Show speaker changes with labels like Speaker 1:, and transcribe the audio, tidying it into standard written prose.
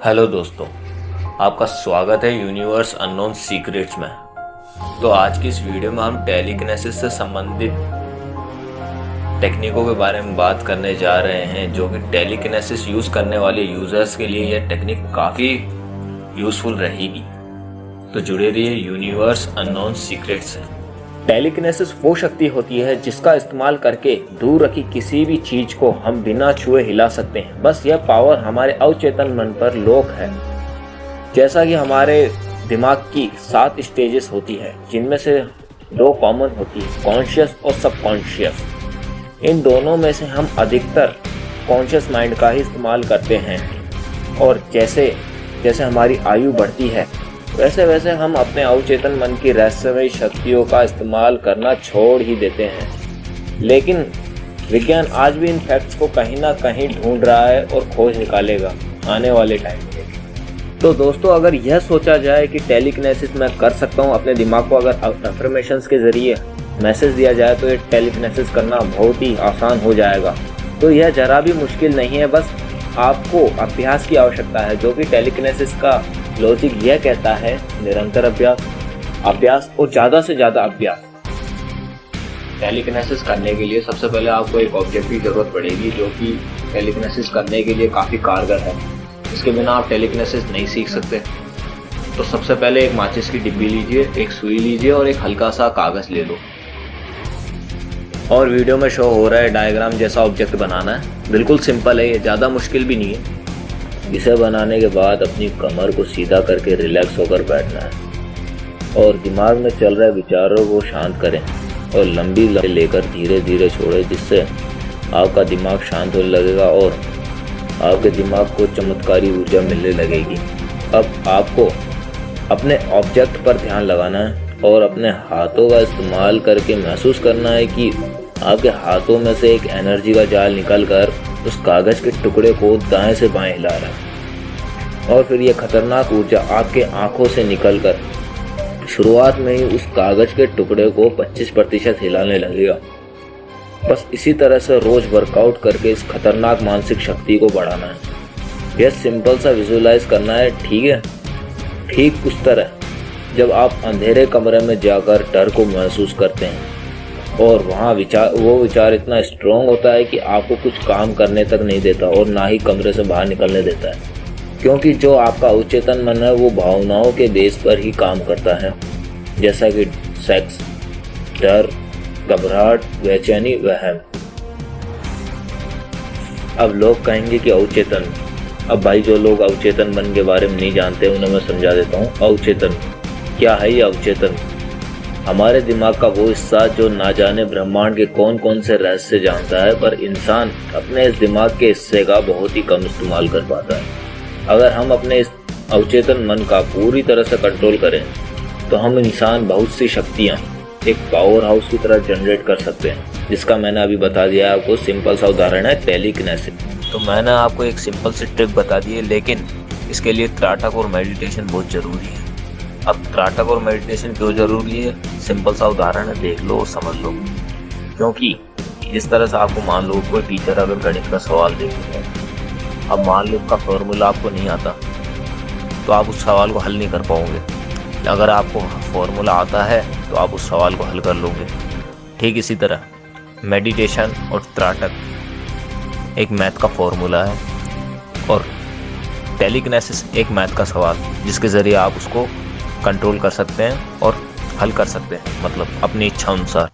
Speaker 1: Hello दोस्तों, आपका स्वागत है यूनिवर्स अननोन सीक्रेट्स में। तो आज की इस वीडियो में हम टेलीकिनेसिस से संबंधित टेक्निकों के बारे में बात करने जा रहे हैं, जो कि टेलीकिनेसिस यूज़ करने वाले यूज़र्स के लिए यह टेक्निक काफ़ी यूज़फुल रहेगी। तो जुड़े रहिए यूनिवर्स अननोन सीक्रेट्स से। टेलीकिनेसिस वो शक्ति होती है जिसका इस्तेमाल करके दूर रखी किसी भी चीज को हम बिना छुए हिला सकते हैं। बस यह पावर हमारे अवचेतन मन पर लॉक है। जैसा कि हमारे दिमाग की 7 स्टेजेस होती है, जिनमें से 2 कॉमन होती है, कॉन्शियस और सबकॉन्शियस। इन दोनों में से हम अधिकतर कॉन्शियस माइंड का ही इस्तेमाल करते हैं, और जैसे जैसे हमारी आयु बढ़ती है वैसे वैसे हम अपने अवचेतन मन की रहस्यमयी शक्तियों का इस्तेमाल करना छोड़ ही देते हैं। लेकिन विज्ञान आज भी इन फैक्ट्स को कहीं ना कहीं ढूंढ रहा है और खोज निकालेगा आने वाले टाइम में। तो दोस्तों, अगर यह सोचा जाए कि टेलीकिनेसिस मैं कर सकता हूं अपने दिमाग को अगर अफर्मेशंस के जरिए मैसेज दिया जाए, तो ये टेलीकिनेसिस करना बहुत ही आसान हो जाएगा। तो यह जरा भी मुश्किल नहीं है, बस आपको अभ्यास की आवश्यकता है, जो कि टेलीकिनेसिस का लॉजिक यह कहता है निरंतर अभ्यास और ज़्यादा से ज़्यादा अभ्यास। टेलीकिनेसिस करने के लिए सबसे पहले आपको एक ऑब्जेक्ट की ज़रूरत पड़ेगी, जो कि टेलीकिनेसिस करने के लिए काफ़ी कारगर है। इसके बिना आप टेलीकिनेसिस नहीं सीख सकते। तो सबसे पहले एक माचिस की डिब्बी लीजिए, एक सुई लीजिए और एक हल्का सा कागज़ ले लो। और वीडियो में शो हो रहा है डायग्राम जैसा ऑब्जेक्ट बनाना है। बिल्कुल सिंपल है, ये ज़्यादा मुश्किल भी नहीं है। इसे बनाने के बाद अपनी कमर को सीधा करके रिलैक्स होकर बैठना है और दिमाग में चल रहे विचारों को शांत करें और लंबी लेकर धीरे धीरे छोड़ें, जिससे आपका दिमाग शांत होने लगेगा और आपके दिमाग को चमत्कारी ऊर्जा मिलने लगेगी। अब आपको अपने ऑब्जेक्ट पर ध्यान लगाना है और अपने हाथों का इस्तेमाल करके महसूस करना है कि आपके हाथों में से एक एनर्जी का जाल निकलकर उस कागज के टुकड़े को दाएं से बाएं हिला रहा है। और फिर यह खतरनाक ऊर्जा आपके आंखों से निकलकर शुरुआत में ही उस कागज के टुकड़े को 25% हिलाने लगेगा। बस इसी तरह से रोज वर्कआउट करके इस खतरनाक मानसिक शक्ति को बढ़ाना है। यह सिंपल सा विजुअलाइज करना है, ठीक है? ठीक उस तरह जब आप अंधेरे कमरे में जाकर डर को महसूस करते हैं और वहाँ वो विचार इतना स्ट्रॉन्ग होता है कि आपको कुछ काम करने तक नहीं देता और ना ही कमरे से बाहर निकलने देता है, क्योंकि जो आपका अवचेतन मन है वो भावनाओं के बेस पर ही काम करता है, जैसा कि सेक्स, डर, घबराहट, बेचैनी, वहम। अब लोग कहेंगे कि अवचेतन। अब भाई, जो लोग अवचेतन मन के बारे में नहीं जानते उन्हें मैं समझा देता हूँ। अवचेतन क्या है? ये अवचेतन हमारे दिमाग का वो हिस्सा जो ना जाने ब्रह्मांड के कौन कौन से रहस्य जानता है, पर इंसान अपने इस दिमाग के हिस्से का बहुत ही कम इस्तेमाल कर पाता है। अगर हम अपने इस अवचेतन मन का पूरी तरह से कंट्रोल करें तो हम इंसान बहुत सी शक्तियाँ एक पावर हाउस की तरह जनरेट कर सकते हैं, जिसका मैंने अभी बता दिया है आपको। सिंपल सा उदाहरण है टेलीकिनेसिस। तो मैंने आपको एक सिंपल सी ट्रिक बता दी है, लेकिन इसके लिए त्राटक और मेडिटेशन बहुत ज़रूरी है। अब त्राटक और मेडिटेशन क्यों जरूरी है? सिंपल सा उदाहरण है, देख लो और समझ लो। क्योंकि जिस तरह से आपको मान लो कोई टीचर अगर गणित का सवाल दे रहा है, अब मान लो उसका फॉर्मूला आपको नहीं आता, तो आप उस सवाल को हल नहीं कर पाओगे। अगर आपको फॉर्मूला आता है तो आप उस सवाल को हल कर लोगे। ठीक इसी तरह मेडिटेशन और त्राटक एक मैथ का फॉर्मूला है और टेलीकिनेसिस एक मैथ का सवाल, जिसके ज़रिए आप उसको कंट्रोल कर सकते हैं और हल कर सकते हैं, मतलब अपनी इच्छा अनुसार।